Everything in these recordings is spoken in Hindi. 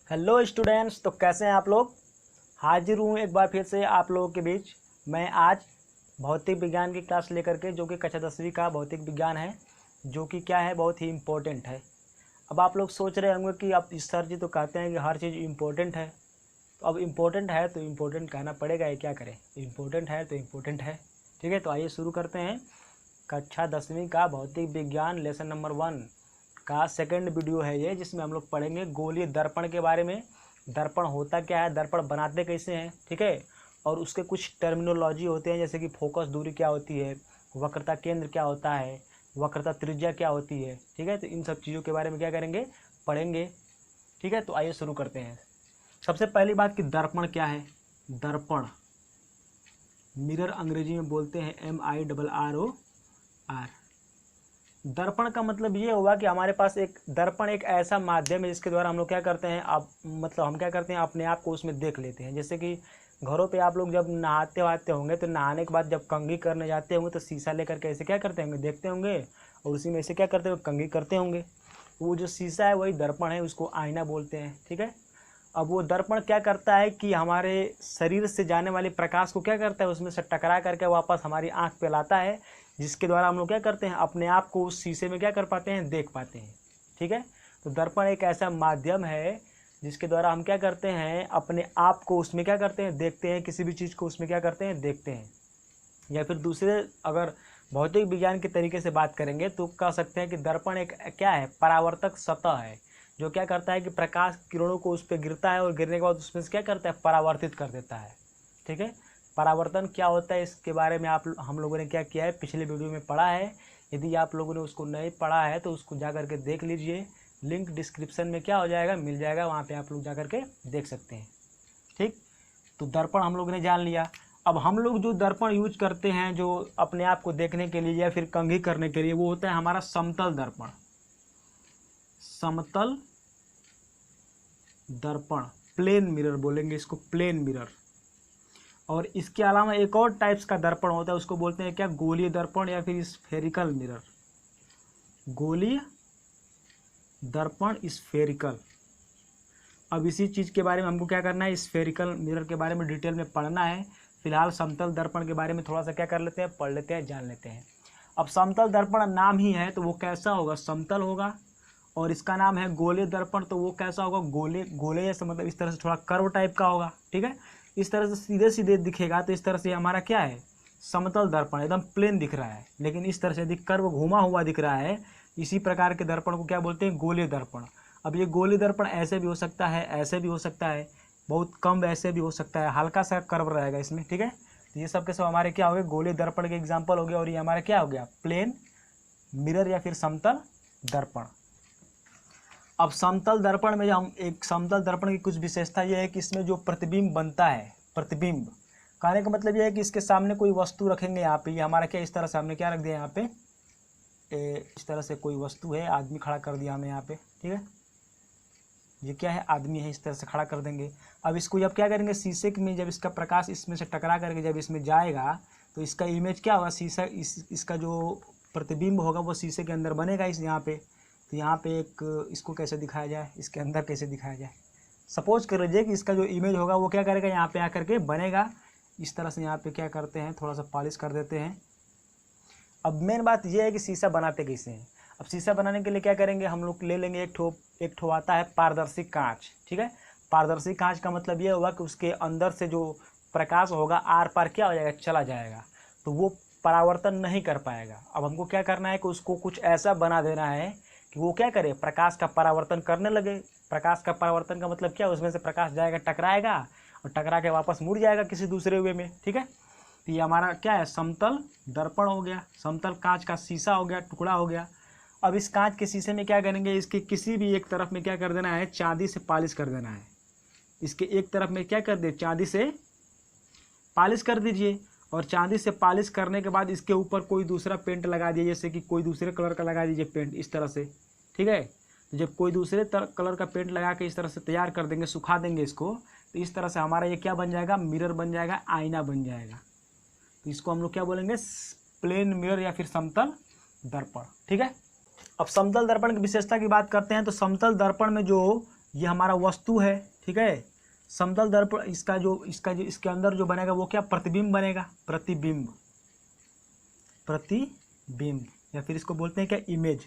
हेलो स्टूडेंट्स, तो कैसे हैं आप लोग। हाजिर हूँ एक बार फिर से आप लोगों के बीच। मैं आज भौतिक विज्ञान की क्लास लेकर के, जो कि कक्षा 10वीं का भौतिक विज्ञान है, जो कि क्या है, बहुत ही इम्पोर्टेंट है। अब आप लोग सोच रहे होंगे कि अब इस सर जी तो कहते हैं कि हर चीज़ इम्पोर्टेंट है, तो अब इम्पोर्टेंट है तो इम्पोर्टेंट कहना पड़ेगा, ये क्या करें, इम्पोर्टेंट है तो इम्पोर्टेंट है। ठीक है, तो आइए शुरू करते हैं। कक्षा 10वीं का भौतिक विज्ञान लेसन नंबर 1 का सेकंड वीडियो है ये, जिसमें हम लोग पढ़ेंगे गोलीय दर्पण के बारे में। दर्पण होता क्या है, दर्पण बनाते कैसे हैं, ठीक है, और उसके कुछ टर्मिनोलॉजी होते हैं, जैसे कि फोकस दूरी क्या होती है, वक्रता केंद्र क्या होता है, वक्रता त्रिज्या क्या होती है। ठीक है, तो इन सब चीज़ों के बारे में क्या करेंगे, पढ़ेंगे। ठीक है, तो आइए शुरू करते हैं। सबसे पहली बात कि दर्पण क्या है। दर्पण, मिरर अंग्रेजी में बोलते हैं MIRROR। दर्पण का मतलब ये हुआ कि हमारे पास एक दर्पण एक ऐसा माध्यम है जिसके द्वारा हम लोग क्या करते हैं, आप मतलब हम क्या करते हैं, अपने आप को उसमें देख लेते हैं। जैसे कि घरों पे आप लोग जब नहाते वहाते होंगे, तो नहाने के बाद जब कंघी करने जाते होंगे तो शीशा लेकर के ऐसे क्या करते होंगे, देखते होंगे, और उसी में ऐसे क्या करते होंगे, कंघी करते होंगे। वो जो शीशा है वही दर्पण है, उसको आईना बोलते हैं। ठीक है, अब वो दर्पण क्या करता है कि हमारे शरीर से जाने वाले प्रकाश को क्या करता है, उसमें से टकरा करके वापस हमारी आंख पे लाता है, जिसके द्वारा हम लोग क्या करते हैं, अपने आप को उस शीशे में क्या कर पाते हैं, देख पाते हैं। ठीक है, तो दर्पण एक ऐसा माध्यम है जिसके द्वारा हम क्या करते हैं, अपने आप को उसमें क्या करते हैं, देखते हैं, किसी भी चीज़ को उसमें क्या करते हैं, देखते हैं। या फिर दूसरे अगर भौतिक विज्ञान के तरीके से बात करेंगे तो कह सकते हैं कि दर्पण एक क्या है, परावर्तक सतह है, जो क्या करता है कि प्रकाश किरणों को उस पर गिरता है और गिरने के बाद उसमें से क्या करता है, परावर्तित कर देता है। ठीक है, परावर्तन क्या होता है इसके बारे में हम लोगों ने क्या किया है, पिछले वीडियो में पढ़ा है। यदि आप लोगों ने उसको नहीं पढ़ा है तो उसको जा करके देख लीजिए, लिंक डिस्क्रिप्शन में क्या हो जाएगा, मिल जाएगा, वहाँ पे आप लोग जा करके देख सकते हैं। ठीक, तो दर्पण हम लोग ने जान लिया। अब हम लोग जो दर्पण यूज करते हैं, जो अपने आप को देखने के लिए या फिर कंघी करने के लिए, वो होता है हमारा समतल दर्पण। समतल दर्पण, प्लेन मिरर बोलेंगे इसको, प्लेन मिरर। और इसके अलावा एक और टाइप्स का दर्पण होता है, उसको बोलते हैं क्या, गोलीय दर्पण या फिर स्फेरिकल मिरर। गोलीय दर्पण, स्फेरिकल। अब इसी चीज़ के बारे में हमको क्या करना है, स्फेरिकल मिरर के बारे में डिटेल में पढ़ना है। फिलहाल समतल दर्पण के बारे में थोड़ा सा क्या कर लेते हैं, पढ़ लेते हैं, जान लेते हैं। अब समतल दर्पण नाम ही है तो वो कैसा होगा, समतल होगा। और इसका नाम है गोलीय दर्पण, तो वो कैसा होगा, गोले गोले जैसा, मतलब इस तरह से थोड़ा कर्व टाइप का होगा। ठीक है, इस तरह से सीधे सीधे दिखेगा तो इस तरह से हमारा क्या है, समतल दर्पण, एकदम प्लेन दिख रहा है। लेकिन इस तरह से यदि कर्व घुमा हुआ दिख रहा है, इसी प्रकार के दर्पण को क्या बोलते हैं, गोलीय दर्पण। अब ये गोलीय दर्पण ऐसे भी हो सकता है, ऐसे भी हो सकता है, बहुत कम ऐसे भी हो सकता है, हल्का सा कर्व रहेगा इसमें। ठीक है, तो ये सब के सब हमारे क्या हो गए, गोलीय दर्पण के एग्जाम्पल हो गया। और ये हमारा क्या हो गया, प्लेन मिरर या फिर समतल दर्पण। अब समतल दर्पण में हम एक समतल दर्पण की कुछ विशेषता यह है कि इसमें जो प्रतिबिंब बनता है, प्रतिबिंब कहने का मतलब यह है कि इसके सामने कोई वस्तु रखेंगे, यहाँ पे ये हमारा क्या, इस तरह से हमने क्या रख दिया यहाँ पे, इस तरह से कोई वस्तु है, आदमी खड़ा कर दिया हमें यहाँ पे। ठीक है, ये क्या है, आदमी है, इस तरह से खड़ा कर देंगे। अब इसको जब क्या करेंगे, शीशे में जब इसका प्रकाश इसमें से टकरा करके जब इसमें जाएगा तो इसका इमेज क्या होगा, शीशा इसका जो प्रतिबिंब होगा वो शीशे के अंदर बनेगा, इस यहाँ पे। तो यहाँ पे एक इसको कैसे दिखाया जाए, इसके अंदर कैसे दिखाया जाए, सपोज कर लीजिए कि इसका जो इमेज होगा वो क्या करेगा, यहाँ पे आकर के बनेगा। इस तरह से यहाँ पे क्या करते हैं, थोड़ा सा पॉलिश कर देते हैं। अब मेन बात यह है कि शीशा बनाते कैसे हैं। अब शीशा बनाने के लिए क्या करेंगे, हम लोग ले लेंगे एक ठो आता है पारदर्शी कांच। ठीक है, पारदर्शी कांच का मतलब यह होगा कि उसके अंदर से जो प्रकाश होगा आर पार क्या हो जाएगा, चला जाएगा, तो वो परावर्तन नहीं कर पाएगा। अब हमको क्या करना है कि उसको कुछ ऐसा बना देना है कि वो क्या करे, प्रकाश का परावर्तन करने लगे। प्रकाश का परावर्तन का मतलब क्या, उसमें से प्रकाश जाएगा, टकराएगा, और टकरा के वापस मुड़ जाएगा किसी दूसरे वे में। ठीक है, तो ये हमारा क्या है, समतल दर्पण हो गया, समतल कांच का शीशा हो गया, टुकड़ा हो गया। अब इस कांच के शीशे में क्या करेंगे, इसके किसी भी एक तरफ में क्या कर देना है, चांदी से पॉलिश कर देना है। इसके एक तरफ में क्या कर दे, चांदी से पॉलिश कर दीजिए। और चांदी से पॉलिश करने के बाद इसके ऊपर कोई दूसरा पेंट लगा दीजिए, जैसे कि कोई दूसरे कलर का लगा दीजिए पेंट, इस तरह से। ठीक है, तो जब कोई दूसरे कलर का पेंट लगा के इस तरह से तैयार कर देंगे, सुखा देंगे इसको, तो इस तरह से हमारा ये क्या बन जाएगा, मिरर बन जाएगा, आईना बन जाएगा। तो इसको हम लोग क्या बोलेंगे, प्लेन मिरर या फिर समतल दर्पण। ठीक है, अब समतल दर्पण की विशेषता की बात करते हैं तो समतल दर्पण में जो ये हमारा वस्तु है, ठीक है। समतल दर्पण इसके अंदर जो बनेगा वो क्या, प्रतिबिंब बनेगा, प्रतिबिंब, प्रतिबिंब, या फिर इसको बोलते हैं क्या, इमेज,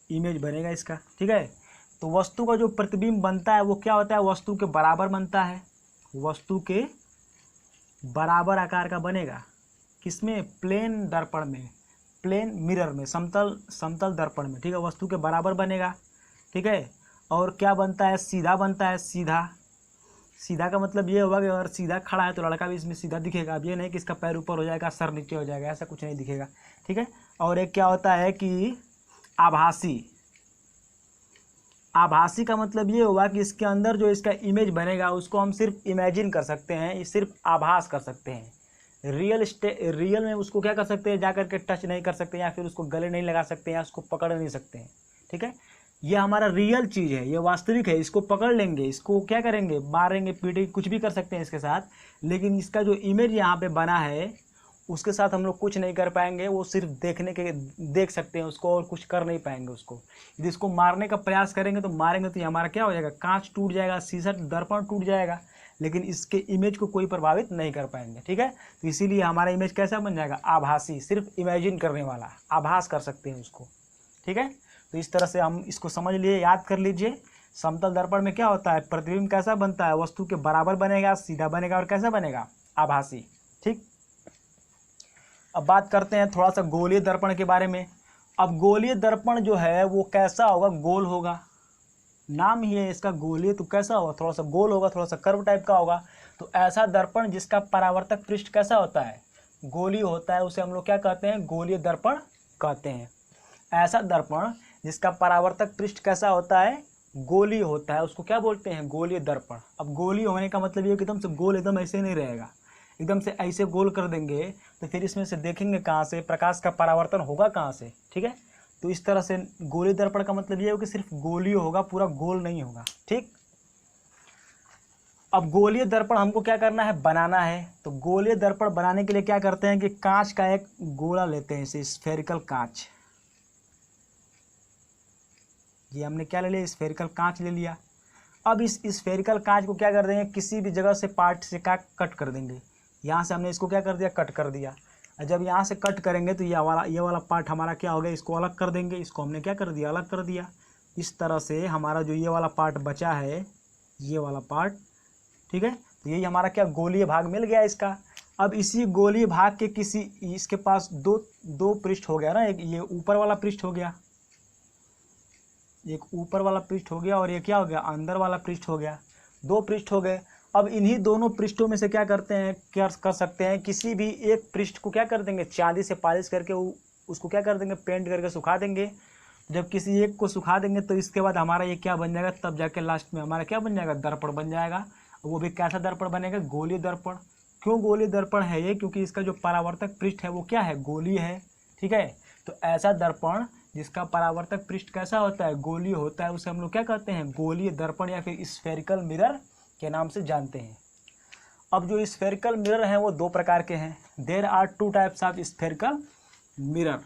इमेज बनेगा इसका, ठीक है। तो वस्तु का जो प्रतिबिंब बनता है वो क्या होता है, वस्तु के बराबर बनता है, वस्तु के बराबर आकार का बनेगा, किसमें, प्लेन दर्पण में, प्लेन मिरर में, समतल दर्पण में, ठीक है, वस्तु के बराबर बनेगा, ठीक है। और क्या बनता है, सीधा बनता है, सीधा, सीधा का मतलब ये होगा कि अगर सीधा खड़ा है तो लड़का भी इसमें सीधा दिखेगा। अब ये नहीं कि इसका पैर ऊपर हो जाएगा, सर नीचे हो जाएगा, ऐसा कुछ नहीं दिखेगा, ठीक है। और एक क्या होता है कि आभासी, आभासी का मतलब ये होगा कि इसके अंदर जो इसका इमेज बनेगा उसको हम सिर्फ इमेजिन कर सकते हैं, सिर्फ आभास कर सकते हैं, रियल में उसको क्या कर सकते हैं, जा करके टच नहीं कर सकते, या फिर उसको गले नहीं लगा सकते, या उसको पकड़ नहीं सकते हैं, ठीक है। ये हमारा रियल चीज़ है, ये वास्तविक है, इसको पकड़ लेंगे, इसको क्या करेंगे, मारेंगे, पीटेंगे, कुछ भी कर सकते हैं इसके साथ, लेकिन इसका जो इमेज यहाँ पे बना है उसके साथ हम लोग कुछ नहीं कर पाएंगे, वो सिर्फ देख सकते हैं उसको, और कुछ कर नहीं पाएंगे उसको। यदि इसको मारने का प्रयास करेंगे तो ये हमारा क्या हो जाएगा, कांच टूट जाएगा, शीशा दर्पण टूट जाएगा, लेकिन इसके इमेज को कोई प्रभावित नहीं कर पाएंगे, ठीक है। तो इसीलिए हमारा इमेज कैसा बन जाएगा, आभासी, सिर्फ इमेजिन करने वाला, आभास कर सकते हैं उसको, ठीक है। तो इस तरह से हम इसको समझ लिए, याद कर लीजिए। समतल दर्पण में क्या होता है, प्रतिबिंब कैसा बनता है, वस्तु के बराबर बनेगा, सीधा बनेगा, और कैसा बनेगा, आभासी, ठीक। अब बात करते हैं थोड़ा सा गोलीय दर्पण के बारे में। अब गोलीय दर्पण जो है वो कैसा होगा, गोल होगा, नाम ही है इसका गोलीय, तो कैसा होगा, थोड़ा सा गोल होगा, थोड़ा सा कर्व टाइप का होगा। तो ऐसा दर्पण जिसका परावर्तक पृष्ठ कैसा होता है, गोलीय होता है, उसे हम लोग क्या कहते हैं, गोलीय दर्पण कहते हैं। ऐसा दर्पण जिसका परावर्तक पृष्ठ कैसा होता है, गोलीय होता है, उसको क्या बोलते हैं, गोलीय दर्पण। अब गोलीय होने का मतलब ये कि एकदम से गोल एकदम ऐसे नहीं रहेगा, एकदम से ऐसे गोल कर देंगे तो फिर इसमें से देखेंगे कहाँ से, प्रकाश का परावर्तन होगा कहाँ से, ठीक है। तो इस तरह से गोलीय दर्पण का मतलब ये है कि सिर्फ गोलीय होगा, पूरा गोल नहीं होगा, ठीक। अब गोलीय दर्पण हमको क्या करना है, बनाना है। तो गोलीय दर्पण बनाने के लिए क्या करते हैं कि कांच का एक गोला लेते हैं, इसे स्फेरिकल कांच, ये हमने क्या ले लिया, स्फेरिकल कांच ले लिया। अब इस स्फेरिकल कांच को क्या कर देंगे, किसी भी जगह से पार्ट से कट कर देंगे। यहाँ से हमने इसको क्या कर दिया, कट कर दिया। जब यहाँ से कट करेंगे तो ये वाला पार्ट हमारा क्या हो गया, इसको अलग कर देंगे, इसको हमने क्या कर दिया, अलग कर दिया। इस तरह से हमारा जो ये वाला पार्ट बचा है, ये वाला पार्ट, ठीक है। तो यही हमारा क्या, गोलीय भाग मिल गया इसका। अब इसी गोलीय भाग के किसी, इसके पास दो पृष्ठ हो गया ना, एक ये ऊपर वाला पृष्ठ हो गया, एक ऊपर वाला पृष्ठ हो गया, और ये क्या हो गया, अंदर वाला पृष्ठ हो गया, दो पृष्ठ हो गए। अब इन्हीं दोनों पृष्ठों में से क्या करते हैं, क्या कर सकते हैं, किसी भी एक पृष्ठ को क्या कर देंगे, चांदी से पॉलिश करके उसको क्या कर देंगे, पेंट करके सुखा देंगे। जब किसी एक को सुखा देंगे तो इसके बाद हमारा ये क्या बन जाएगा, तब जाके लास्ट में हमारा क्या बन जाएगा, दर्पण बन जाएगा। वो भी कैसा दर्पण बनेगा, गोलीय दर्पण। क्यों गोलीय दर्पण है ये, क्योंकि इसका जो परावर्तक पृष्ठ है वो क्या है, गोलीय है, ठीक है। तो ऐसा दर्पण जिसका परावर्तक पृष्ठ कैसा होता है, गोलीय होता है, उसे हम लोग क्या कहते हैं, गोलीय दर्पण या फिर स्फेरिकल मिरर के नाम से जानते हैं। अब जो स्फेरिकल मिरर हैं वो दो प्रकार के हैं। There are two types of spherical mirror,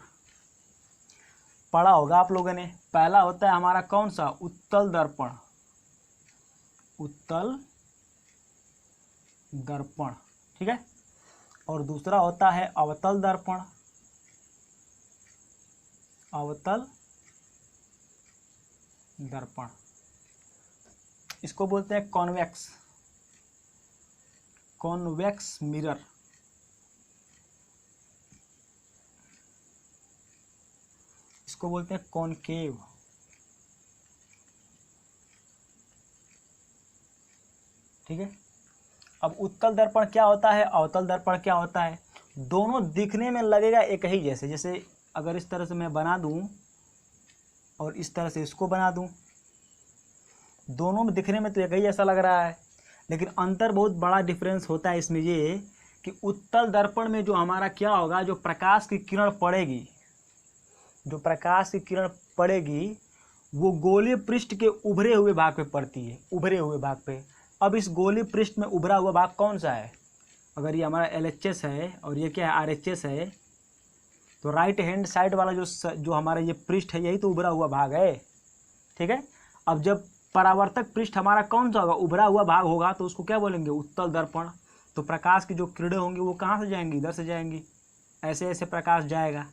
पढ़ा होगा आप लोगों ने। पहला होता है हमारा कौन सा, उत्तल दर्पण, उत्तल दर्पण, ठीक है। और दूसरा होता है अवतल दर्पण, अवतल दर्पण, इसको बोलते हैं कॉन्वेक्स, कॉन्वेक्स मिरर। इसको बोलते हैं कॉनकेव, ठीक है। अब उत्तल दर्पण क्या होता है, अवतल दर्पण क्या होता है, दोनों दिखने में लगेगा एक ही जैसे। जैसे अगर इस तरह से मैं बना दूं और इस तरह से इसको बना दूं, दोनों में दिखने में तो एक ही जैसा लग रहा है, लेकिन अंतर बहुत बड़ा डिफरेंस होता है इसमें ये कि उत्तल दर्पण में जो हमारा क्या होगा, जो प्रकाश की किरण पड़ेगी, जो प्रकाश की किरण पड़ेगी वो गोलीय पृष्ठ के उभरे हुए भाग पे पड़ती है, उभरे हुए भाग पे। अब इस गोलीय पृष्ठ में उभरा हुआ भाग कौन सा है, अगर ये हमारा LHS है और ये क्या है, RHS है, तो राइट हैंड साइड वाला जो हमारा ये पृष्ठ है यही तो उभरा हुआ भाग है, ठीक है। अब जब परावर्तक पृष्ठ हमारा कौन सा होगा, उभरा हुआ भाग होगा, तो उसको क्या बोलेंगे, उत्तल दर्पण। तो प्रकाश की जो किरणें होंगी वो कहाँ से जाएंगी, इधर से जाएंगी, ऐसे ऐसे प्रकाश जाएगा,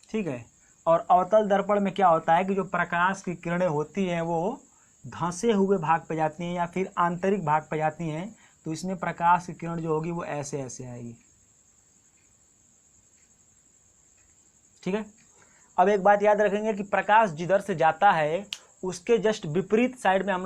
ठीक है। और अवतल दर्पण में क्या होता है कि जो प्रकाश की किरणें होती हैं वो धंसे हुए भाग पे जाती हैं या फिर आंतरिक भाग पे जाती हैं, तो इसमें प्रकाश की किरण जो होगी वो ऐसे ऐसे आएगी, ठीक है। अब एक बात याद रखेंगे कि प्रकाश जिधर से जाता है उसके जस्ट विपरीत साइड में हम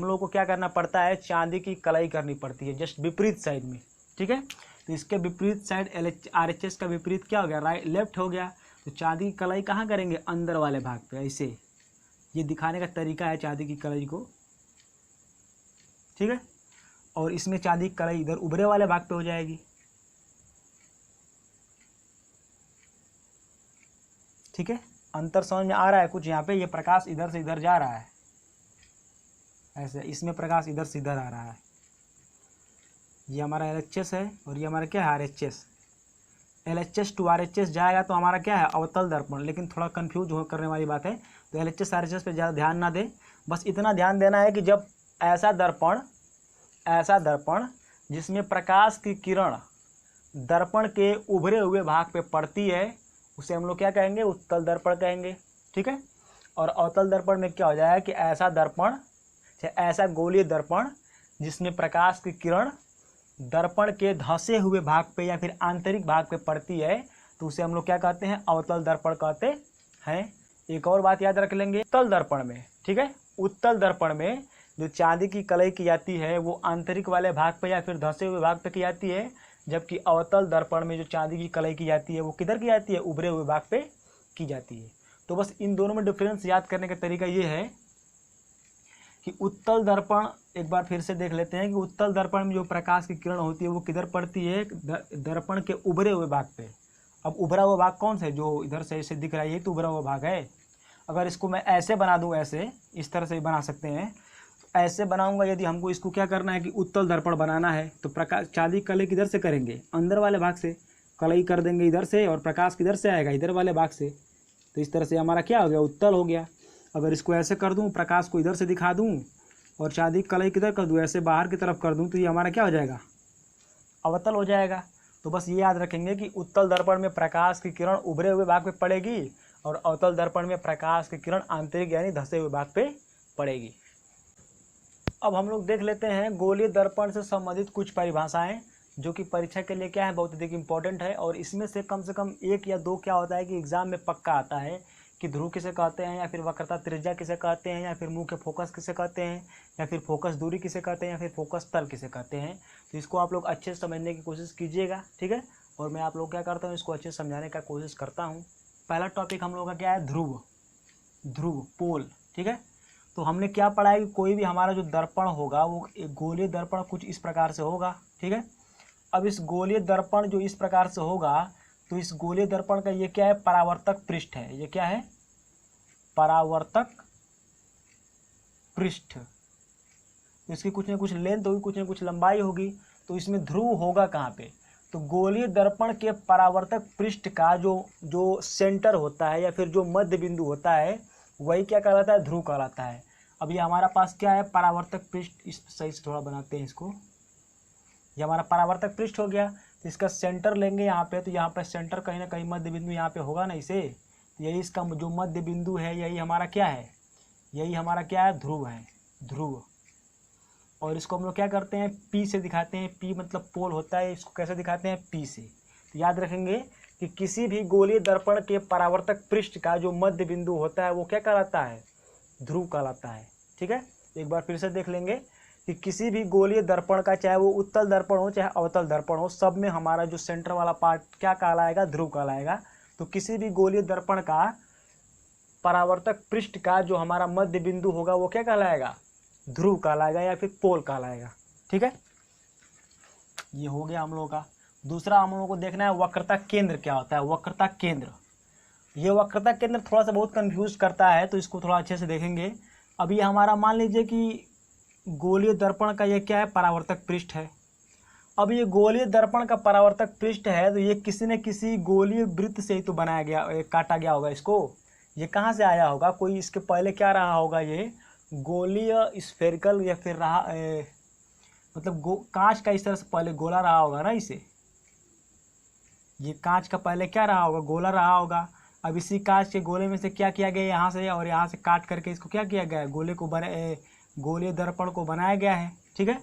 लोग को क्या करना पड़ता है, चांदी की कलाई करनी पड़ती है, जस्ट विपरीत साइड में, ठीक है। तो इसके विपरीत साइड RHS का विपरीत क्या हो गया, राइट लेफ्ट हो गया। तो चांदी की कलाई कहाँ करेंगे, अंदर वाले भाग पे, ऐसे। ये दिखाने का तरीका है चांदी की कलाई को, ठीक है। और इसमें चांदी की कलाई इधर उभरे वाले भाग पे हो जाएगी, ठीक है। अंतर समझ में आ रहा है कुछ यहाँ पे, ये प्रकाश इधर से इधर जा रहा है ऐसे, इसमें प्रकाश इधर से इधर आ रहा है। ये हमारा LHS है और ये हमारा क्या है, RHS। LHS टू RHS जाएगा तो हमारा क्या है, अवतल दर्पण। लेकिन थोड़ा कन्फ्यूज हो करने वाली बात है, तो LHS RHS पे ज़्यादा ध्यान ना दें, बस इतना ध्यान देना है कि जब ऐसा दर्पण जिसमें प्रकाश की किरण दर्पण के उभरे हुए भाग पे पड़ती है उसे हम लोग क्या कहेंगे, उत्तल दर्पण कहेंगे, ठीक है। और अवतल दर्पण में क्या हो जाएगा कि ऐसा दर्पण, ऐसा गोलीय दर्पण जिसमें प्रकाश की किरण दर्पण के धंसे हुए भाग पे या फिर आंतरिक भाग पे पड़ती है, तो उसे हम लोग क्या कहते हैं, अवतल दर्पण कहते हैं। एक और बात याद रख लेंगे, उत्तल दर्पण में, ठीक है, उत्तल दर्पण में जो चांदी की कलाई की जाती है वो आंतरिक वाले भाग पे या फिर धंसे हुए भाग पे की जाती है, जबकि अवतल दर्पण में जो चांदी की कलाई की जाती है वो किधर की जाती है, उभरे हुए भाग पे की जाती है। तो बस इन दोनों में डिफरेंस याद करने का तरीका ये है कि उत्तल दर्पण, एक बार फिर से देख लेते हैं कि उत्तल दर्पण में जो प्रकाश की किरण होती है वो किधर पड़ती है, दर्पण के उभरे हुए भाग पे। अब उभरा हुआ भाग कौन सा है, जो इधर से ऐसे दिख रहा है, ये तो उभरा हुआ भाग है। अगर इसको मैं ऐसे बना दूं, ऐसे इस तरह से बना सकते हैं, ऐसे बनाऊंगा, यदि हमको इसको क्या करना है कि उत्तल दर्पण बनाना है तो प्रकाश चांदी कलई किधर से करेंगे, अंदर वाले भाग से कलई कर देंगे इधर से, और प्रकाश किधर से आएगा, इधर वाले भाग से। तो इस तरह से हमारा क्या हो गया, उत्तल हो गया। अगर इसको ऐसे कर दूं, प्रकाश को इधर से दिखा दूं और चांदी कलई किधर कर दूं, ऐसे बाहर की तरफ कर दूं, तो ये हमारा क्या हो जाएगा, अवतल हो जाएगा। तो बस ये याद रखेंगे कि उत्तल दर्पण में प्रकाश की किरण उभरे हुए भाग पे पड़ेगी और अवतल दर्पण में प्रकाश की किरण आंतरिक यानी धंसे हुए भाग पे पड़ेगी। अब हम लोग देख लेते हैं गोलीय दर्पण से संबंधित कुछ परिभाषाएं जो कि परीक्षा के लिए क्या है, बहुत अधिक इंपॉर्टेंट है। और इसमें से कम एक या दो क्या होता है कि एग्जाम में पक्का आता है कि ध्रुव किसे कहते हैं, या फिर वक्रता त्रिज्या किसे कहते हैं, या फिर मुख्य फोकस किसे कहते हैं, या फिर फोकस दूरी किसे कहते हैं, या फिर फोकस तल किसे कहते हैं। तो इसको आप लोग अच्छे से समझने की कोशिश कीजिएगा, ठीक है। और मैं आप लोग क्या करता हूँ, इसको अच्छे से समझाने का कोशिश करता हूँ। पहला टॉपिक हम लोग का क्या है, ध्रुव पोल, ठीक है। तो हमने क्या पढ़ा है कि कोई भी हमारा जो दर्पण होगा वो एक गोलीय दर्पण कुछ इस प्रकार से होगा, ठीक है। अब इस गोलीय दर्पण जो इस प्रकार से होगा, तो इस गोलीय दर्पण का ये क्या है, परावर्तक पृष्ठ है। ये क्या है, परावर्तक पृष्ठ। इसकी कुछ न कुछ लेंथ होगी, कुछ न कुछ लंबाई होगी। तो इसमें ध्रुव होगा कहाँ पे, तो गोलीय दर्पण के परावर्तक पृष्ठ का जो सेंटर होता है या फिर जो मध्य बिंदु होता है वही क्या कहलाता है, ध्रुव कहलाता है। अब ये हमारा पास क्या है, परावर्तक पृष्ठ। इस सही से थोड़ा बनाते हैं इसको। ये हमारा परावर्तक पृष्ठ हो गया। तो इसका सेंटर लेंगे यहाँ पे, तो यहाँ पे सेंटर कहीं ना कहीं मध्य बिंदु यहाँ पे होगा ना इसे, तो यही इसका जो मध्य बिंदु है यही हमारा क्या है, यही हमारा क्या है, ध्रुव है, ध्रुव। और इसको हम लोग क्या करते हैं, पी से दिखाते हैं। पी मतलब पोल होता है, इसको कैसे दिखाते हैं, पी से। तो याद रखेंगे कि किसी भी गोलीय दर्पण के परावर्तक पृष्ठ का जो मध्य बिंदु होता है वो क्या कहलाता है, ध्रुव कहलाता है, ठीक है। एक बार फिर से देख लेंगे कि किसी भी गोलीय दर्पण का, चाहे वो उत्तल दर्पण हो चाहे अवतल दर्पण हो, सब में हमारा जो सेंटर वाला पार्ट क्या कहलाएगा, ध्रुव कहलाएगा। तो किसी भी गोलीय दर्पण का परावर्तक पृष्ठ का जो हमारा मध्य बिंदु होगा वो क्या कहलाएगा, ध्रुव कहलाएगा या फिर पोल कहलाएगा, ठीक है। ये हो गया हम लोगों का। दूसरा हम लोगों को देखना है वक्रता केंद्र क्या होता है, वक्रता केंद्र। ये वक्रता केंद्र थोड़ा सा बहुत कंफ्यूज करता है, तो इसको थोड़ा अच्छे से देखेंगे। अभी हमारा मान लीजिए कि गोलीय दर्पण का ये क्या है, परावर्तक पृष्ठ है। अब ये गोलीय दर्पण का परावर्तक पृष्ठ है, तो ये किसी न किसी गोलीय वृत्त से ही तो बनाया गया, काटा गया होगा इसको। ये कहाँ से आया होगा, कोई इसके पहले क्या रहा होगा, ये गोलीय स्फेरिकल या फिर रहा मतलब कांच का इस तरह से पहले गोला रहा होगा ना इसे, ये कांच का पहले क्या रहा होगा, गोला रहा होगा। अब इसी कांच के गोले में से क्या किया गया, यहाँ से और यहाँ से काट करके इसको क्या किया गया है, गोले को गोलीय दर्पण को बनाया गया है। ठीक है,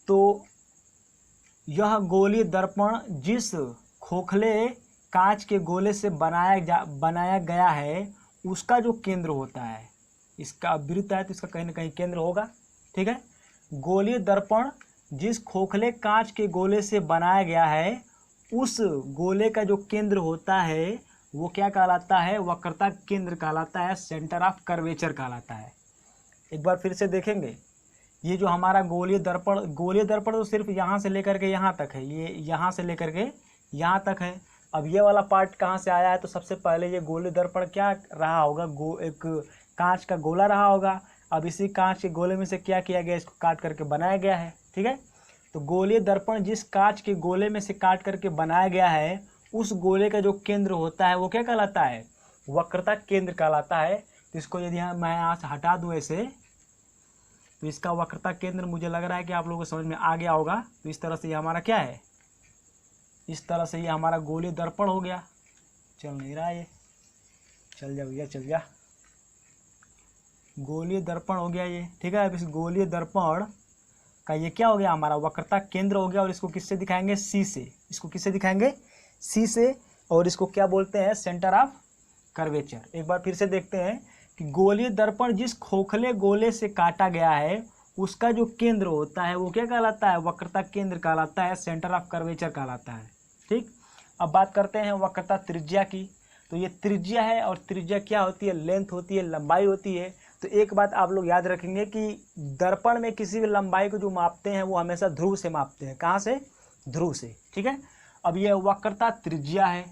तो यह गोलीय दर्पण जिस खोखले कांच के गोले से बनाया गया है उसका जो केंद्र होता है, इसका वृत्त है तो इसका कहीं ना कहीं केंद्र होगा। ठीक है, गोलीय दर्पण जिस खोखले कांच के गोले से बनाया गया है उस गोले का जो केंद्र होता है वो क्या कहलाता है, वक्रता केंद्र कहलाता है, सेंटर ऑफ कर्वेचर कहलाता है। एक बार फिर से देखेंगे, ये जो हमारा गोलीय दर्पण तो सिर्फ यहाँ से लेकर के यहाँ तक है, ये यहाँ से लेकर के यहाँ तक है। अब ये वाला पार्ट कहाँ से आया है, तो सबसे पहले ये गोलीय दर्पण क्या रहा होगा, एक कांच का गोला रहा होगा। अब इसी कांच के गोले में से क्या किया गया, इसको काट करके बनाया गया है। ठीक है, तो गोलीय दर्पण जिस कांच के गोले में से काट करके बनाया गया है उस गोले का जो केंद्र होता है वो क्या कहलाता है, वक्रता केंद्र कहलाता है। तो इसको यदि मैं यहाँ से हटा दूँ ऐसे, तो इसका वक्रता केंद्र मुझे लग रहा है कि आप लोगों को समझ में आ गया होगा। तो इस तरह से ये हमारा क्या है, इस तरह से ये हमारा गोलीय दर्पण हो गया। चल नहीं रहा ये, चल जा भैया चल जा, गोलीय दर्पण हो गया ये। ठीक है, अब इस गोलीय दर्पण का ये क्या हो गया, हमारा वक्रता केंद्र हो गया। और इसको किससे दिखाएंगे, सी से, इसको किससे दिखाएंगे, सी से। और इसको क्या बोलते हैं, सेंटर ऑफ कर्वेचर। एक बार फिर से देखते हैं कि गोलीय दर्पण जिस खोखले गोले से काटा गया है उसका जो केंद्र होता है वो क्या कहलाता है, वक्रता केंद्र कहलाता है, सेंटर ऑफ कर्वेचर कहलाता है। ठीक, अब बात करते हैं वक्रता त्रिज्या की। तो ये त्रिज्या है और त्रिज्या क्या होती है, लेंथ होती है, लंबाई होती है। तो एक बात आप लोग याद रखेंगे कि दर्पण में किसी भी लंबाई को जो मापते हैं वो हमेशा ध्रुव से मापते हैं। कहाँ से, ध्रुव से। ठीक है, अब ये वक्रता त्रिज्या है।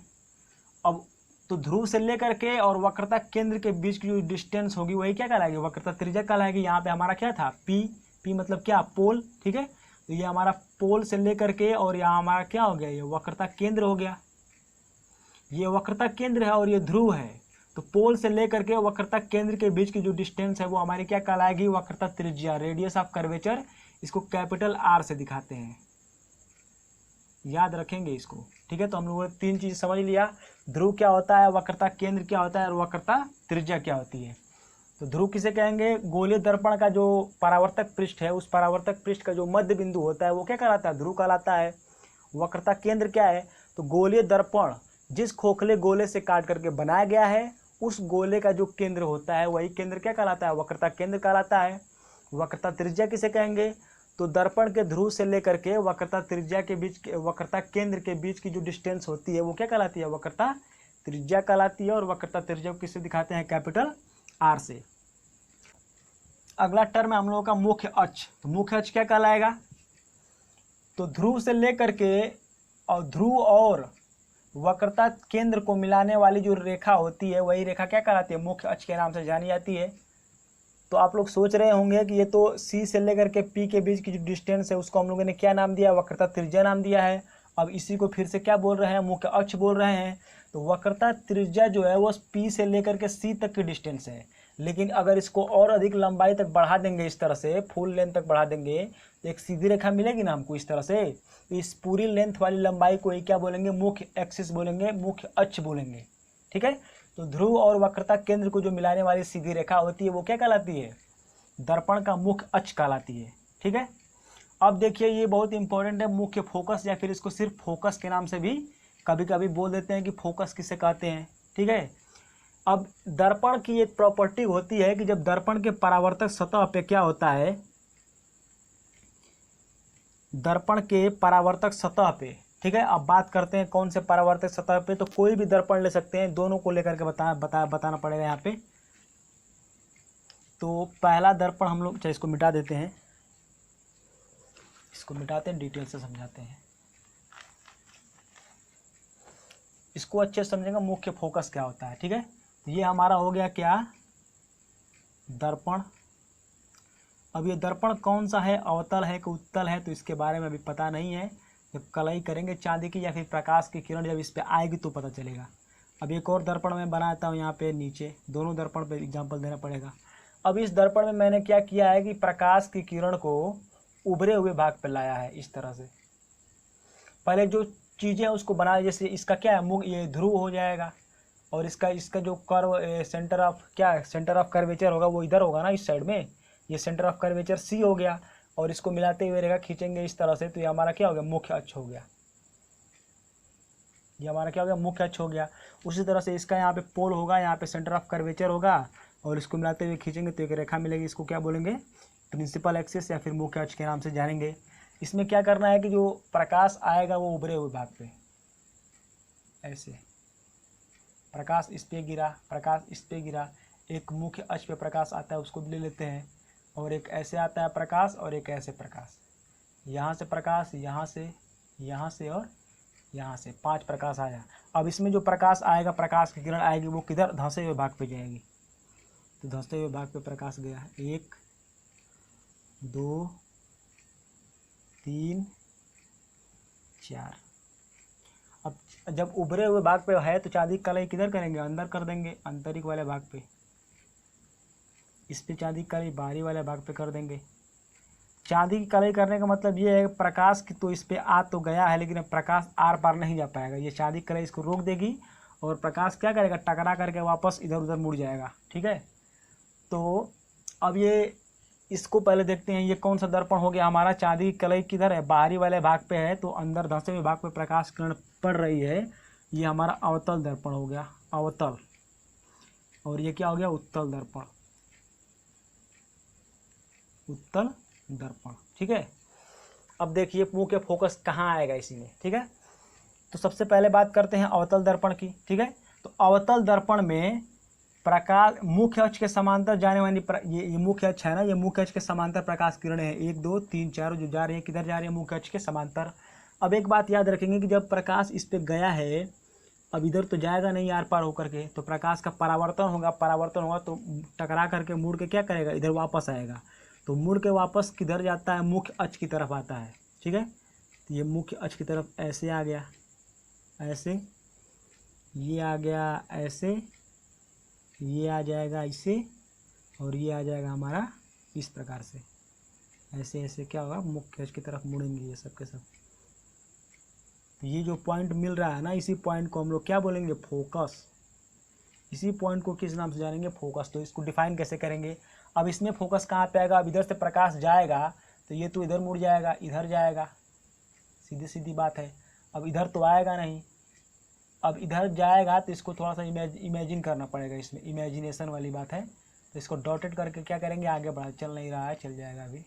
अब तो ध्रुव से लेकर के और वक्रता केंद्र के बीच की जो डिस्टेंस होगी वही क्या कहलाएगी, वक्रता त्रिज्या कहलाएगी। यहाँ पे हमारा क्या था, पी मतलब क्या, पोल। ठीक है, तो ये हमारा पोल से लेकर के और यहाँ हमारा क्या हो गया, ये वक्रता केंद्र हो गया। ये वक्रता केंद्र है और ये ध्रुव है। तो पोल से लेकर के वक्रता केंद्र के बीच की जो डिस्टेंस है वो हमारी क्या कहलाएगी, वक्रता त्रिज्या, रेडियस ऑफ कर्वेचर। इसको कैपिटल आर से दिखाते हैं, याद रखेंगे इसको। ठीक है, तो हम लोगों ने तीन चीज समझ लिया, ध्रुव क्या होता है, वक्रता केंद्र क्या होता है और वक्रता त्रिज्या क्या होती है। तो ध्रुव किसे कहेंगे, गोलीय दर्पण का जो परावर्तक पृष्ठ है उस परावर्तक पृष्ठ का जो मध्य बिंदु होता है वो क्या कहलाता है, ध्रुव कहलाता है। वक्रता केंद्र क्या है, तो गोलीय दर्पण जिस खोखले गोले से काट करके बनाया गया है उस गोले का जो केंद्र होता है वही केंद्र क्या कहलाता है, वक्रता केंद्र कहलाता है। वक्रता त्रिज्या किसे कहेंगे, तो दर्पण के ध्रुव से लेकर के वक्रता त्रिज्या के बीच, वक्रता केंद्र के बीच की जो डिस्टेंस होती है वो क्या कहलाती है, वक्रता त्रिज्या कहलाती है। और वक्रता त्रिज्या को किससे दिखाते हैं, कैपिटल आर से। अगला टर्म है हम लोगों का मुख्य अक्ष। तो मुख्य अक्ष क्या कहलाएगा, तो ध्रुव से लेकर के और ध्रुव और वक्रता केंद्र को मिलाने वाली जो रेखा होती है वही रेखा क्या कहलाती है, मुख्य अक्ष के नाम से जानी जाती है। तो आप लोग सोच रहे होंगे कि ये तो सी से लेकर के पी के बीच की जो डिस्टेंस है उसको हम लोगों ने क्या नाम दिया, वक्रता त्रिज्या नाम दिया है। अब इसी को फिर से क्या बोल रहे हैं, मुख्य अक्ष बोल रहे हैं। तो वक्रता त्रिज्या जो है वो पी से लेकर के सी तक की डिस्टेंस है। लेकिन अगर इसको और अधिक लंबाई तक बढ़ा देंगे, इस तरह से फुल लेंथ तक बढ़ा देंगे तो एक सीधी रेखा मिलेगी ना हमको इस तरह से। इस पूरी लेंथ वाली लंबाई को ही क्या बोलेंगे, मुख्य एक्सिस बोलेंगे, मुख्य अक्ष बोलेंगे। ठीक है, तो ध्रुव और वक्रता केंद्र को जो मिलाने वाली सीधी रेखा होती है वो क्या कहलाती है, दर्पण का मुख्य अक्ष कहलाती है। ठीक है, अब देखिए ये बहुत इंपॉर्टेंट है, मुख्य फोकस या फिर इसको सिर्फ फोकस के नाम से भी कभी कभी बोल देते हैं कि फोकस किसे कहते हैं। ठीक है, अब दर्पण की एक प्रॉपर्टी होती है कि जब दर्पण के परावर्तक सतह पे क्या होता है, दर्पण के परावर्तक सतह पे, ठीक है, अब बात करते हैं कौन से परावर्तक सतह पे, तो कोई भी दर्पण ले सकते हैं, दोनों को लेकर के बताना पड़ेगा यहाँ पे। तो पहला दर्पण हम लोग, चाहे इसको मिटा देते हैं, इसको मिटाते हैं, डिटेल से समझाते हैं, इसको अच्छे से समझेंगे मुख्य फोकस क्या होता है। ठीक है, तो ये हमारा हो गया क्या, दर्पण। अब ये दर्पण कौन सा है, अवतल है कि उत्तल है, तो इसके बारे में अभी पता नहीं है। जब कलई करेंगे चांदी की या फिर प्रकाश की किरण जब इस पे आएगी तो पता चलेगा। अब एक और दर्पण मैं बनाता हूँ यहाँ पे नीचे, दोनों दर्पण पे एग्जाम्पल देना पड़ेगा। अब इस दर्पण में मैंने क्या किया है कि प्रकाश की किरण को उभरे हुए भाग पे लाया है इस तरह से। पहले जो चीज़ें उसको बनाया, जैसे इसका क्या है, मुख ये ध्रुव हो जाएगा, और इसका जो कर्व सेंटर ऑफ कर्वेचर होगा वो इधर होगा ना, इस साइड में, ये सेंटर ऑफ कर्वेचर सी हो गया, और इसको मिलाते हुए रेखा खींचेंगे इस तरह से, तो ये हमारा क्या हो गया, मुख्य अक्ष हो गया। ये हमारा क्या हो गया, मुख्य अक्ष हो गया। उसी तरह से इसका यहाँ पे पोल होगा, यहाँ पे सेंटर ऑफ कर्वेचर होगा, और इसको मिलाते हुए खींचेंगे तो एक रेखा मिलेगी। इसको क्या बोलेंगे, प्रिंसिपल एक्सिस या फिर मुख्य अक्ष के नाम से जानेंगे। इसमें क्या करना है कि जो प्रकाश आएगा वो उभरे हुए भाग पे, ऐसे प्रकाश इस पे गिरा, प्रकाश इस पे गिरा, एक मुख्य अक्ष पे प्रकाश आता है उसको ले लेते हैं, और एक ऐसे आता है प्रकाश, और एक ऐसे प्रकाश, यहाँ से प्रकाश, यहाँ से और यहाँ से 5 प्रकाश आया। अब इसमें जो प्रकाश आएगा, प्रकाश की किरण आएगी, वो किधर, धंसे हुए भाग पे जाएगी। तो धंसते हुए भाग पे प्रकाश गया, 1 2 3 4। अब जब उभरे हुए भाग पे है तो चांदी की कलाई किधर करेंगे, अंदर कर देंगे, आंतरिक वाले भाग पे। इस पे चांदी की कलाई बाहरी वाले भाग पे कर देंगे। चांदी की कलाई करने का मतलब ये है प्रकाश की तो इस पे आ तो गया है, लेकिन अब प्रकाश आर पार नहीं जा पाएगा। ये चांदी की कलाई इसको रोक देगी, और प्रकाश क्या करेगा, टकरा करके वापस इधर उधर मुड़ जाएगा। ठीक है, तो अब ये इसको पहले देखते हैं, ये कौन सा दर्पण हो गया हमारा, चांदी की कलाई किधर है, बाहरी वाले भाग पे है, तो अंदर धंसे हुए भाग पे प्रकाश किरण पड़ रही है। ये हमारा अवतल दर्पण हो गया, अवतल। और ये क्या हो गया, उत्तल दर्पण, उत्तल दर्पण। ठीक है, अब देखिए मुख्य फोकस कहाँ आएगा इसी में। ठीक है, तो सबसे पहले बात करते हैं अवतल दर्पण की। ठीक है, तो अवतल दर्पण में प्रकाश मुख्य अक्ष के समांतर जाने वाली ये मुख्य अक्ष है ना, ये मुख्य अक्ष के समांतर प्रकाश किरणें हैं, 1 2 3 4 जो जा रही है, किधर जा रही है, मुख्य अक्ष के समांतर। अब एक बात याद रखेंगे कि जब प्रकाश इस पे गया है, अब इधर तो जाएगा नहीं आर पार होकर के, तो प्रकाश का परावर्तन होगा, तो टकरा करके मुड़ के क्या करेगा, इधर वापस आएगा। तो मुड़ के वापस किधर जाता है, मुख्य अक्ष की तरफ आता है। ठीक है, तो ये मुख्य अक्ष की तरफ ऐसे आ गया, ऐसे, ये आ गया ऐसे, ये आ जाएगा इसे, और ये आ जाएगा हमारा इस प्रकार से, ऐसे ऐसे क्या होगा, मुख्य अक्ष की तरफ मुड़ेंगे ये सब के सब। तो ये जो पॉइंट मिल रहा है ना, इसी पॉइंट को हम लोग क्या बोलेंगे, फोकस। इसी पॉइंट को किस नाम से जानेंगे, फोकस। तो इसको डिफाइन कैसे करेंगे, अब इसमें फोकस कहाँ पे आएगा, अब इधर से प्रकाश जाएगा तो ये तो इधर मुड़ जाएगा, इधर जाएगा, सीधी सीधी बात है। अब इधर तो आएगा नहीं, अब इधर जाएगा तो इसको थोड़ा सा इमेजिन करना पड़ेगा, इसमें इमेजिनेशन वाली बात है। तो इसको डॉटेड करके क्या करेंगे, आगे बढ़ा, चल नहीं रहा है, चल जाएगा, अभी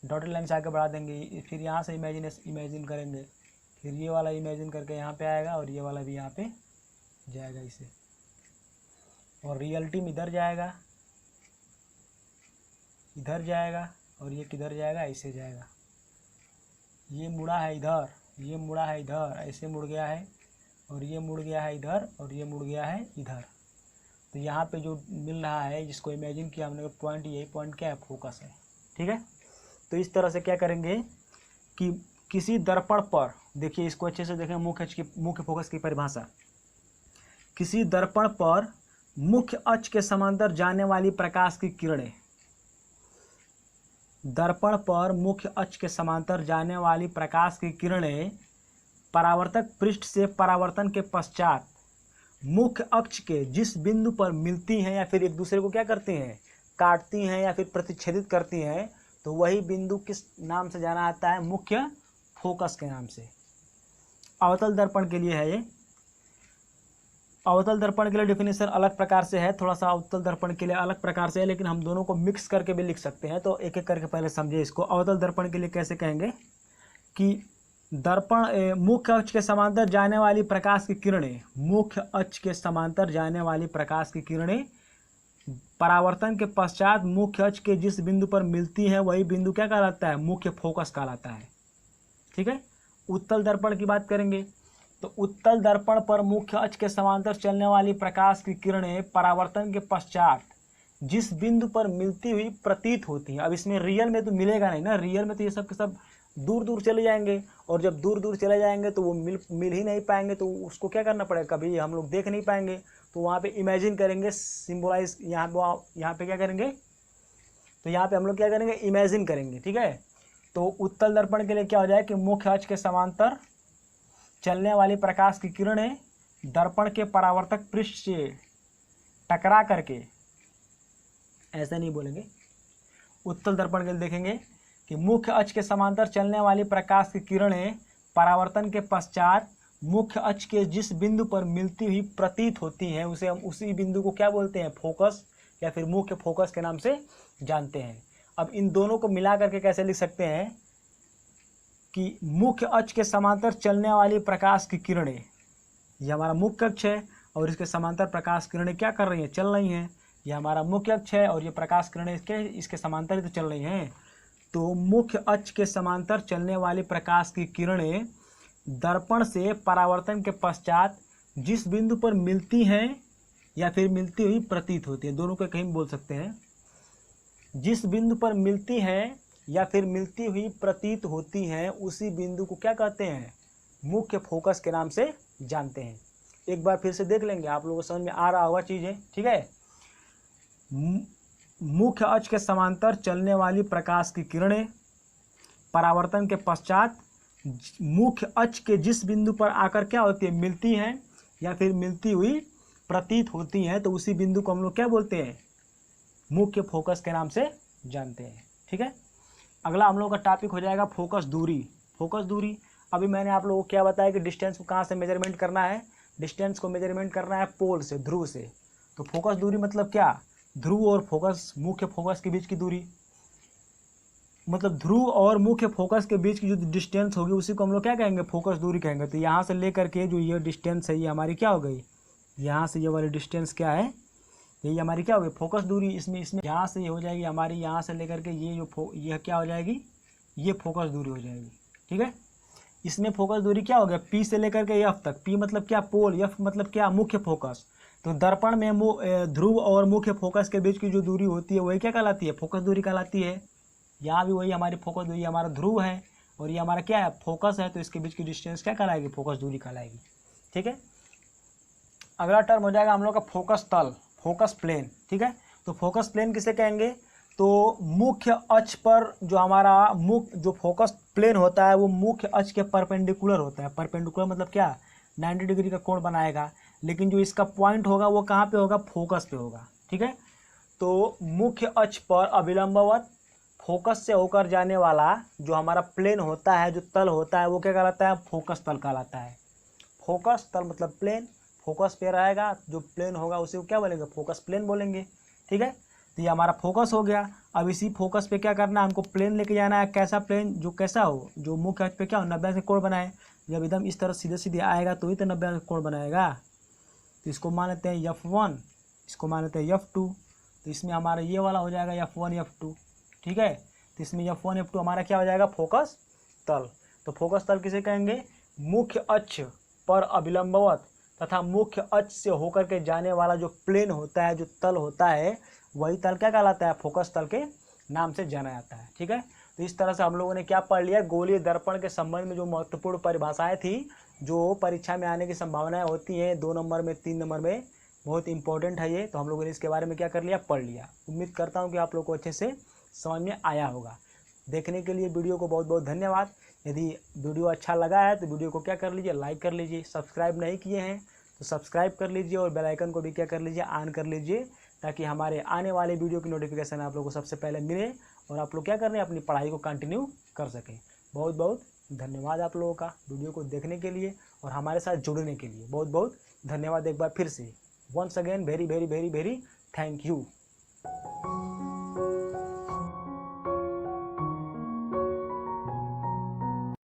डॉटेड लाइन से आगे बढ़ा देंगे। फिर यहाँ से इमेजिन करेंगे, फिर ये वाला इमेजिन करके यहाँ पे आएगा, और ये वाला भी यहाँ पे जाएगा इसे, और रियलिटी में इधर जाएगा, इधर जाएगा, और ये किधर जाएगा, ऐसे जाएगा। ये मुड़ा है इधर, ये मुड़ा है इधर, ऐसे मुड़ गया है, और ये मुड़ गया है इधर, और ये मुड़ गया है इधर। तो यहाँ पे जो मिल रहा है, जिसको इमेजिन किया हमने, पॉइंट, यही पॉइंट क्या है, फोकस है। ठीक है, तो इस तरह से क्या करेंगे कि किसी दर्पण पर, देखिए इसको अच्छे से देखें, मुख्य फोकस की परिभाषा, किसी दर्पण पर मुख्य अक्ष के समांतर जाने वाली प्रकाश की किरणें, दर्पण पर मुख्य अक्ष के समांतर जाने वाली प्रकाश की किरणें परावर्तक पृष्ठ से परावर्तन के पश्चात मुख्य अक्ष के जिस बिंदु पर मिलती हैं या फिर एक दूसरे को क्या करती हैं, काटती हैं या फिर प्रतिच्छेदित करती हैं, तो वही बिंदु किस नाम से जाना आता है, मुख्य फोकस के नाम से। अवतल दर्पण के लिए है ये। अवतल दर्पण के लिए डेफिनेशन अलग प्रकार से है, थोड़ा सा अवतल दर्पण के लिए अलग प्रकार से है, लेकिन हम दोनों को मिक्स करके भी लिख सकते हैं। तो एक एक करके पहले समझे इसको। अवतल दर्पण के लिए कैसे कहेंगे कि दर्पण मुख्य अक्ष के समांतर जाने वाली प्रकाश की किरणें, मुख्य अक्ष के समांतर जाने वाली प्रकाश की किरणें परावर्तन के पश्चात मुख्य अक्ष के जिस बिंदु पर मिलती है वही बिंदु क्या कहलाता है, मुख्य फोकस कहलाता है। ठीक है, उत्तल दर्पण की बात करेंगे तो उत्तल दर्पण पर मुख्य अक्ष के समांतर चलने वाली प्रकाश की किरणें परावर्तन के पश्चात जिस बिंदु पर मिलती हुई प्रतीत होती हैं। अब इसमें रियल में तो मिलेगा नहीं ना, रियल में तो ये सब के सब दूर दूर चले जाएंगे, और जब दूर दूर चले जाएंगे तो वो मिल ही नहीं पाएंगे, तो उसको क्या करना पड़ेगा, कभी हम लोग देख नहीं पाएंगे। तो वहाँ पे इमेजिन करेंगे, सिंबलाइज, यहाँ पे क्या करेंगे, तो यहाँ पे हम लोग क्या करेंगे, इमेजिन करेंगे। ठीक है, तो उत्तल दर्पण के लिए क्या हो जाए कि मुख्य अक्ष के समांतर चलने वाली प्रकाश की किरणें दर्पण के परावर्तक पृष्ठ से टकरा करके, ऐसे नहीं बोलेंगे, उत्तल दर्पण के लिए देखेंगे कि मुख्य अक्ष के समांतर चलने वाली प्रकाश की किरणें परावर्तन के पश्चात मुख्य अक्ष के जिस बिंदु पर मिलती हुई प्रतीत होती हैं उसे हम उसी बिंदु को क्या बोलते हैं, फोकस या फिर मुख्य फोकस के नाम से जानते हैं। अब इन दोनों को मिला करके कैसे लिख सकते हैं कि मुख्य अक्ष के समांतर चलने वाली प्रकाश की किरणें, ये हमारा मुख्य अक्ष है और इसके समांतर प्रकाश किरणें क्या कर रही हैं, चल रही हैं। ये हमारा मुख्य अक्ष है और ये प्रकाश किरणें इसके समांतर ही तो चल रही हैं। तो मुख्य अक्ष के समांतर चलने वाली प्रकाश की किरणें दर्पण से परावर्तन के पश्चात जिस बिंदु पर मिलती हैं या फिर मिलती हुई प्रतीत होती है, दोनों को कहीं बोल सकते हैं। जिस बिंदु पर मिलती हैं या फिर मिलती हुई प्रतीत होती हैं उसी बिंदु को क्या कहते हैं, मुख्य फोकस के नाम से जानते हैं। एक बार फिर से देख लेंगे, आप लोगों को समझ में आ रहा होगा चीज़ें। ठीक है, मुख्य अक्ष के समांतर चलने वाली प्रकाश की किरणें परावर्तन के पश्चात मुख्य अक्ष के जिस बिंदु पर आकर क्या होती है, मिलती हैं या फिर मिलती हुई प्रतीत होती हैं, तो उसी बिंदु को हम लोग क्या बोलते हैं, मुख्य फोकस के नाम से जानते हैं। ठीक है, अगला हम लोग का टॉपिक हो जाएगा फोकस दूरी। फोकस दूरी, अभी मैंने आप लोगों को क्या बताया कि डिस्टेंस को कहाँ से मेजरमेंट करना है, डिस्टेंस को मेजरमेंट करना है पोल से, ध्रुव से। तो फोकस दूरी मतलब क्या, ध्रुव और फोकस, मुख्य फोकस के बीच की दूरी, मतलब ध्रुव और मुख्य फोकस के बीच की जो डिस्टेंस होगी उसी को हम लोग क्या कहेंगे, फोकस दूरी कहेंगे। तो यहाँ से लेकर के जो ये डिस्टेंस है ये हमारी क्या हो गई, यहाँ से ये वाली डिस्टेंस क्या है, यही हमारी क्या होगी, फोकस दूरी। इसमें यहाँ से ये हो जाएगी हमारी, यहाँ से लेकर के ये जो यह क्या हो जाएगी, ये फोकस दूरी हो जाएगी। ठीक है, इसमें फोकस दूरी क्या हो गया, पी से लेकर के एफ तक। पी मतलब क्या, पोल, एफ मतलब क्या, मुख्य फोकस। तो दर्पण में ध्रुव और मुख्य फोकस के बीच की जो दूरी होती है वही क्या कहलाती है, फोकस दूरी कहलाती है। यहाँ भी वही हमारी फोकस दूरी, हमारा ध्रुव है और ये हमारा क्या है, फोकस है, तो इसके बीच की डिस्टेंस क्या कहलाएगी, फोकस दूरी कहलाएगी। ठीक है, अगला टर्म हो जाएगा हम लोग का फोकस तल, फोकस प्लेन। ठीक है, तो फोकस प्लेन किसे कहेंगे, तो मुख्य अक्ष पर जो हमारा जो फोकस प्लेन होता है वो मुख्य अक्ष के परपेंडिकुलर होता है। परपेंडिकुलर मतलब क्या, 90 डिग्री का कोण बनाएगा, लेकिन जो इसका पॉइंट होगा वो कहाँ पे होगा, फोकस पे होगा। ठीक है, तो मुख्य अक्ष पर अभिलंबवत फोकस से होकर जाने वाला जो हमारा प्लेन होता है, जो तल होता है वो क्या कहलाता है, फोकस तल कहलाता है। फोकस तल मतलब प्लेन, फोकस पे रहेगा, जो प्लेन होगा उसे क्या बोलेंगे, फोकस प्लेन बोलेंगे। ठीक है, तो ये हमारा फोकस हो गया। अब इसी फोकस पे क्या करना है, हमको प्लेन लेके जाना है। कैसा प्लेन, जो कैसा हो, जो मुख्य अक्ष पे क्या हो, 90 से कोण बनाए। जब एकदम इस तरह सीधे सीधे आएगा तो ही तो 90 से कोण बनाएगा। तो इसको मान लेते हैं F1, इसको मान लेते हैं F2। तो इसमें हमारा ये वाला हो जाएगा F1 F2। ठीक है, तो इसमें F1 F2 हमारा क्या हो जाएगा, फोकस तल। तो फोकस तल किसे कहेंगे, मुख्य अक्ष पर अभिलंबवत तथा मुख्य अक्ष से होकर के जाने वाला जो प्लेन होता है, जो तल होता है, वही तल क्या कहलाता है, फोकस तल के नाम से जाना जाता है। ठीक है, तो इस तरह से हम लोगों ने क्या पढ़ लिया, गोलीय दर्पण के संबंध में जो महत्वपूर्ण परिभाषाएं थी, जो परीक्षा में आने की संभावनाएं होती हैं 2 नंबर में, 3 नंबर में, बहुत इंपॉर्टेंट है ये। तो हम लोगों ने इसके बारे में क्या कर लिया, पढ़ लिया। उम्मीद करता हूँ कि आप लोग को अच्छे से समझ में आया होगा। देखने के लिए वीडियो को बहुत बहुत धन्यवाद। यदि वीडियो अच्छा लगा है तो वीडियो को क्या कर लीजिए, लाइक कर लीजिए। सब्सक्राइब नहीं किए हैं तो सब्सक्राइब कर लीजिए और बेल आइकन को भी क्या कर लीजिए, ऑन कर लीजिए, ताकि हमारे आने वाले वीडियो की नोटिफिकेशन आप लोगों को सबसे पहले मिले और आप लोग क्या कर रहे हैं, अपनी पढ़ाई को कंटिन्यू कर सकें। बहुत बहुत धन्यवाद आप लोगों का वीडियो को देखने के लिए और हमारे साथ जुड़ने के लिए। बहुत बहुत धन्यवाद एक बार फिर से। Once again very very very very thank you.